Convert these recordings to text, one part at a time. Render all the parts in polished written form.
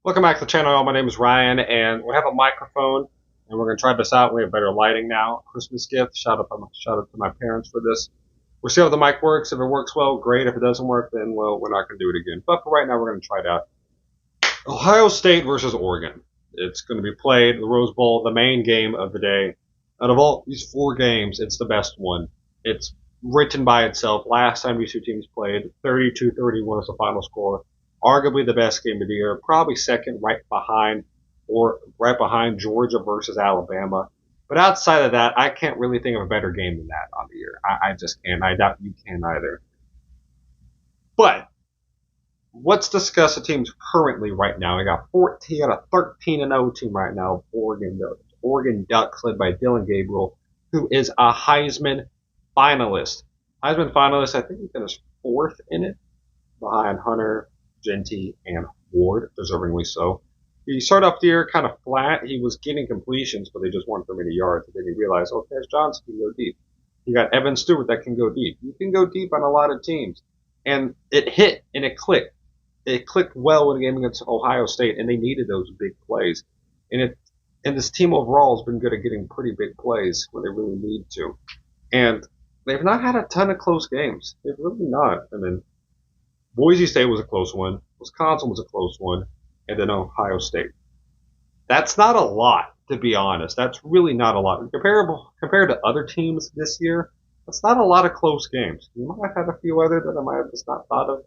Welcome back to the channel. My name is Ryan, and we have a microphone, and we're going to try this out. We have better lighting now. Christmas gift. Shout out to my parents for this. We'll see how the mic works. If it works well, great. If it doesn't work, then well, we're not going to do it again. But for right now, we're going to try it out. Ohio State versus Oregon. It's going to be played the Rose Bowl, the main game of the day. Out of all these four games, it's the best one. It's written by itself. Last time these two teams played, 32-31 was the final score. Arguably the best game of the year, probably second right behind Georgia versus Alabama. But outside of that, I can't really think of a better game than that on the year. I just can't. I doubt you can either. But let's discuss the teams currently right now. I got a 13-0 team right now. Oregon Ducks, led by Dillon Gabriel, who is a Heisman finalist. Heisman finalist, I think he finished fourth in it, behind Hunter, Genty, and Ward, deservingly so. He started off the year kind of flat. He was getting completions, but they just weren't for many yards. And then he realized, oh, Cash Johnson can go deep. You got Evan Stewart that can go deep. You can go deep on a lot of teams. And it hit, and it clicked. It clicked well in the game against Ohio State, and they needed those big plays. And this team overall has been good at getting pretty big plays when they really need to. And they've not had a ton of close games. They've really not. I mean, Boise State was a close one. Wisconsin was a close one. And then Ohio State. That's not a lot, to be honest. That's really not a lot. Compared to other teams this year, that's not a lot of close games. You might have had a few other that I might have just not thought of.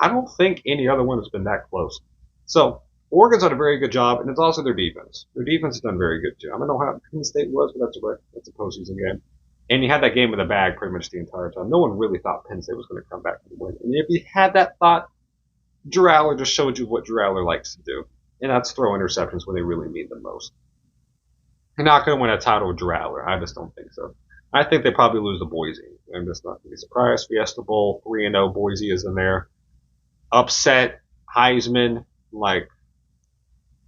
I don't think any other one has been that close. So, Oregon's done a very good job, and it's also their defense. Their defense has done very good, too. I don't know how Penn State was, but that's a postseason game. And you had that game in the bag pretty much the entire time. No one really thought Penn State was going to come back and win. And if you had that thought, Drew Allar just showed you what Drew Allar likes to do. And that's throw interceptions when they really need them most. You're not going to win a title with Drew Allar. I just don't think so. I think they probably lose to Boise. I'm just not going to be surprised. Fiesta Bowl, 3-0. Boise is in there. Upset. Heisman,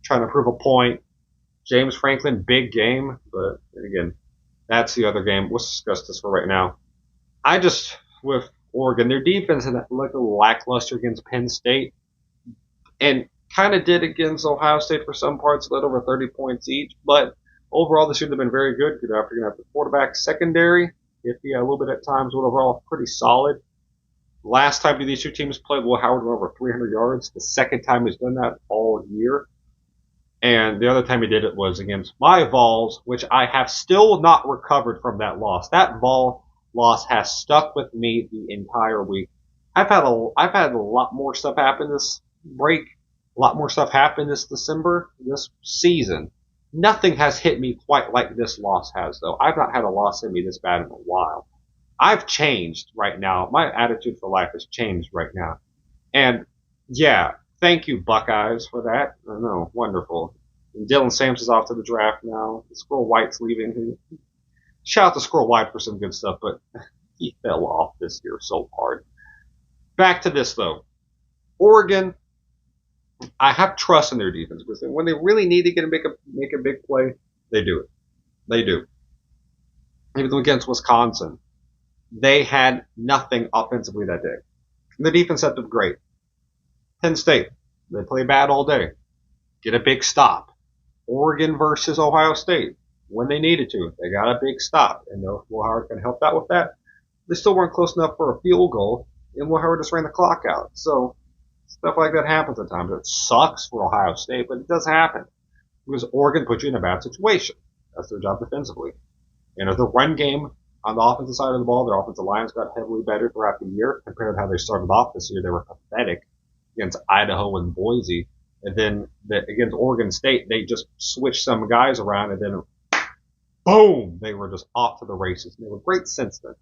trying to prove a point. James Franklin, big game. But again, that's the other game. Let's discuss this for right now. With Oregon, their defense looked a little lackluster against Penn State. And kind of did against Ohio State for some parts, led over 30 points each. But overall, this year they've been very good. Good after the quarterback. Secondary, iffy a little bit at times, but overall pretty solid. Last time these two teams played, Will Howard went over 300 yards. The second time he's done that all year. And the other time he did it was against my Vols, which I have still not recovered from that loss. That Vol loss has stuck with me the entire week. I've had a lot more stuff happen this break. A lot more stuff happened this December, this season. Nothing has hit me quite like this loss has, though. I've not had a loss hit me this bad in a while. I've changed right now. My attitude for life has changed right now. And, yeah, thank you, Buckeyes, for that. I know, wonderful. And Dylan Sampson's off to the draft now. Squirrel White's leaving. Shout out to Squirrel White for some good stuff, but he fell off this year so hard. Back to this, though. Oregon, I have trust in their defense because when they really need to make a big play, they do it. They do. Even against Wisconsin, they had nothing offensively that day. The defense set up great. Penn State, they play bad all day. Get a big stop. Oregon versus Ohio State, when they needed to, they got a big stop. And Will Howard can help out with that. They still weren't close enough for a field goal, and Will Howard just ran the clock out. So, stuff like that happens at times. It sucks for Ohio State, but it does happen. Because Oregon put you in a bad situation. That's their job defensively. The run game on the offensive side of the ball, their offensive lines got heavily better throughout the year compared to how they started off this year. They were pathetic against Idaho and Boise. And then against Oregon State, they just switched some guys around, and then boom, they were just off to the races. And they were great since then.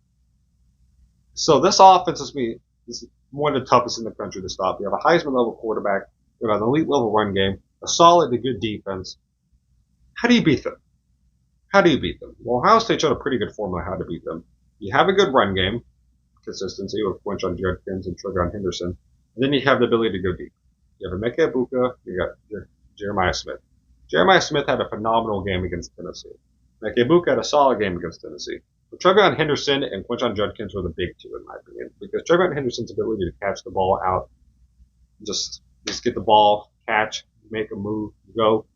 So this offense is one of the toughest in the country to stop. You have a Heisman-level quarterback. You have an elite-level run game. A solid to good defense. How do you beat them? Well, Ohio State showed a pretty good formula how to beat them. You have a good run game, consistency with Quinshon Judkins and TreVeyon Henderson. And then you have the ability to go deep. You have Emeka Egbuka. You got Jeremiah Smith. Jeremiah Smith had a phenomenal game against Tennessee. Emeka Egbuka had a solid game against Tennessee. But TreVeyon Henderson and Quinshon Judkins were the big two, in my opinion, because TreVeyon Henderson's ability to catch the ball out, just get the ball, catch, make a move, go.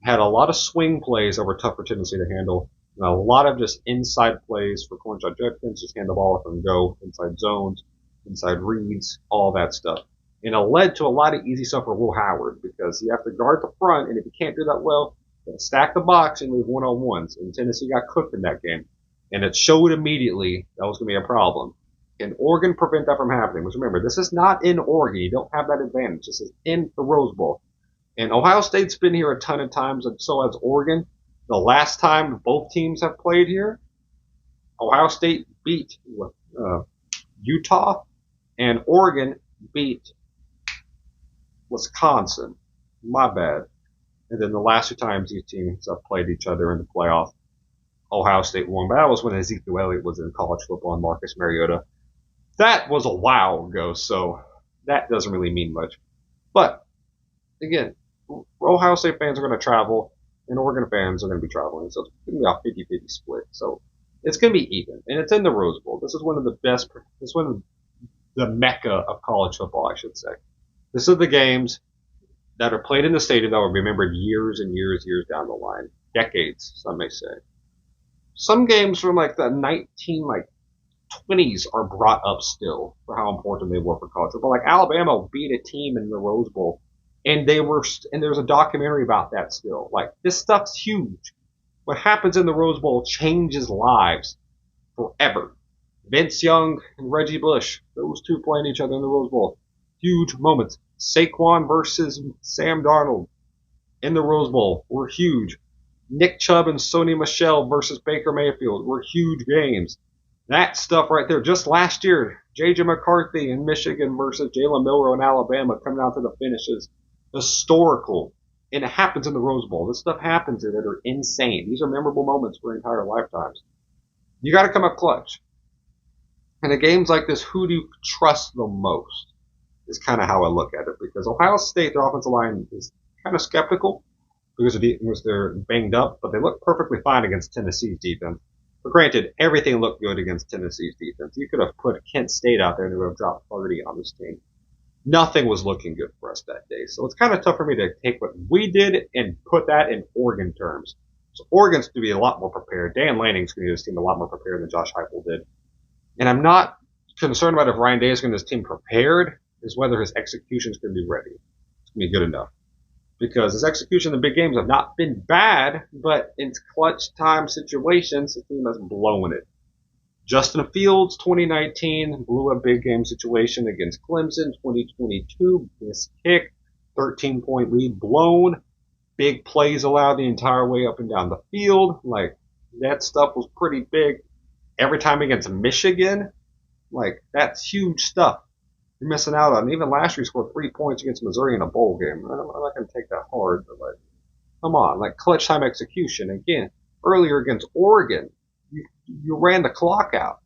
Had a lot of swing plays that were tough for Tennessee to handle. And a lot of just inside plays for Cornshot Judkins, just hand the ball up and go, inside zones, inside reads, all that stuff. And it led to a lot of easy stuff for Will Howard because you have to guard the front, and if you can't do that well, you stack the box and leave one-on-ones. And Tennessee got cooked in that game. And it showed immediately that was going to be a problem. Can Oregon prevent that from happening? Which remember, this is not in Oregon. You don't have that advantage. This is in the Rose Bowl. And Ohio State's been here a ton of times, and so has Oregon. The last time both teams have played here, Ohio State beat Utah, and Oregon beat Wisconsin. My bad. And then the last two times these teams have played each other in the playoff, Ohio State won. But that was when Ezekiel Elliott was in college football and Marcus Mariota. That was a while ago, so that doesn't really mean much. But, again, Ohio State fans are going to travel, and Oregon fans are going to be traveling. So it's going to be a 50-50 split. So it's going to be even. And it's in the Rose Bowl. This is one of the best, it's one of the mecca of college football, I should say. This are the games that are played in the stadium that will be remembered years and years down the line. Decades, some may say. Some games from like the 20s are brought up still for how important they were for college football. Like Alabama beat a team in the Rose Bowl, and there's a documentary about that still. Like, this stuff's huge. What happens in the Rose Bowl changes lives forever. Vince Young and Reggie Bush, those two playing each other in the Rose Bowl. Huge moments. Saquon versus Sam Darnold in the Rose Bowl were huge. Nick Chubb and Sony Michel versus Baker Mayfield were huge games. That stuff right there. Just last year, J.J. McCarthy in Michigan versus Jalen Milroe in Alabama coming out to the finishes. Historical. And it happens in the Rose Bowl. This stuff happens that are insane. These are memorable moments for entire lifetimes. You got to come up clutch. And in games like this, who do you trust the most? Is kind of how I look at it. Because Ohio State, their offensive line is kind of skeptical because they're banged up, but they look perfectly fine against Tennessee's defense. But granted, everything looked good against Tennessee's defense. You could have put Kent State out there and they would have dropped 30 on this team. Nothing was looking good for us that day. So it's kind of tough for me to take what we did and put that in Oregon terms. So Oregon's to be a lot more prepared. Dan Lanning's going to get his team a lot more prepared than Josh Heupel did. And I'm not concerned about if Ryan Day is going to get his team prepared, is whether his execution is going to be ready. It's going to be good enough. Because his execution in the big games have not been bad, but in clutch time situations, the team has blown it. Justin Fields, 2019, blew a big game situation against Clemson. 2022, missed kick, 13-point lead blown. Big plays allowed the entire way up and down the field. Like, that stuff was pretty big. Every time against Michigan, like, that's huge stuff. You're missing out on. Even last year, he scored 3 points against Missouri in a bowl game. I'm not going to take that hard, but, like, come on. Like, clutch time execution. Again, earlier against Oregon, you ran the clock out.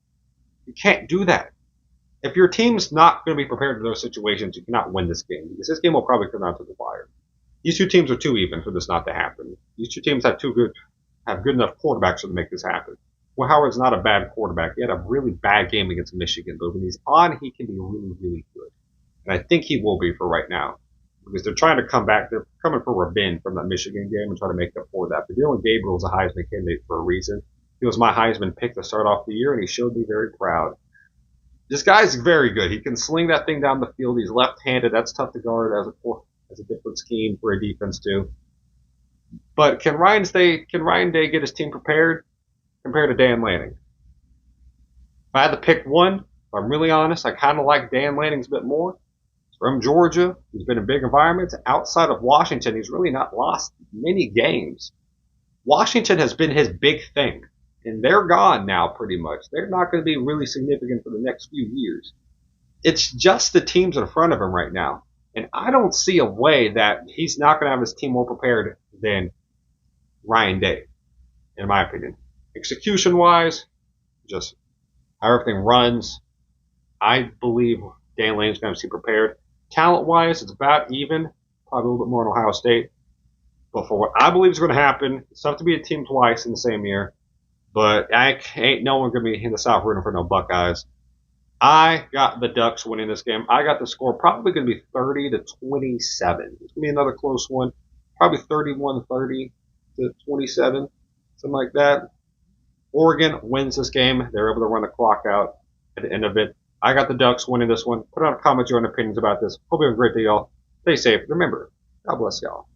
You can't do that. If your team's not going to be prepared for those situations, you cannot win this game, because this game will probably come down to the wire. These two teams are too even for this not to happen. These two teams have good enough quarterbacks to make this happen. Well, Howard's not a bad quarterback. He had a really bad game against Michigan, but when he's on, he can be really, really good. And I think he will be for right now, because they're trying to come back. They're coming for revenge from that Michigan game and trying to make up for that. But Dylan Gabriel's a Heisman candidate for a reason. He was my Heisman pick to start off the year, and he showed me very proud. This guy's very good. He can sling that thing down the field. He's left-handed. That's tough to guard as a different scheme for a defense too. But can Ryan Day get his team prepared compared to Dan Lanning? If I had to pick one, if I'm really honest, I kind of like Dan Lanning's a bit more. He's from Georgia. He's been in big environments. Outside of Washington, he's really not lost many games. Washington has been his big thing. And they're gone now, pretty much. They're not going to be really significant for the next few years. It's just the teams in front of him right now. And I don't see a way that he's not going to have his team more prepared than Ryan Day, in my opinion. Execution-wise, just how everything runs, I believe Dan Lanning's going to have his team prepared. Talent-wise, it's about even, probably a little bit more in Ohio State. But for what I believe is going to happen, it's tough to beat a team twice in the same year. But ain't no one going to be in the South rooting for no Buckeyes. I got the Ducks winning this game. I got the score probably going to be 30-27. It's going to be another close one. Probably 31-30 to 27, something like that. Oregon wins this game. They're able to run the clock out at the end of it. I got the Ducks winning this one. Put out a comment your own opinions about this. Hope you have a great day, y'all. Stay safe. Remember, God bless y'all.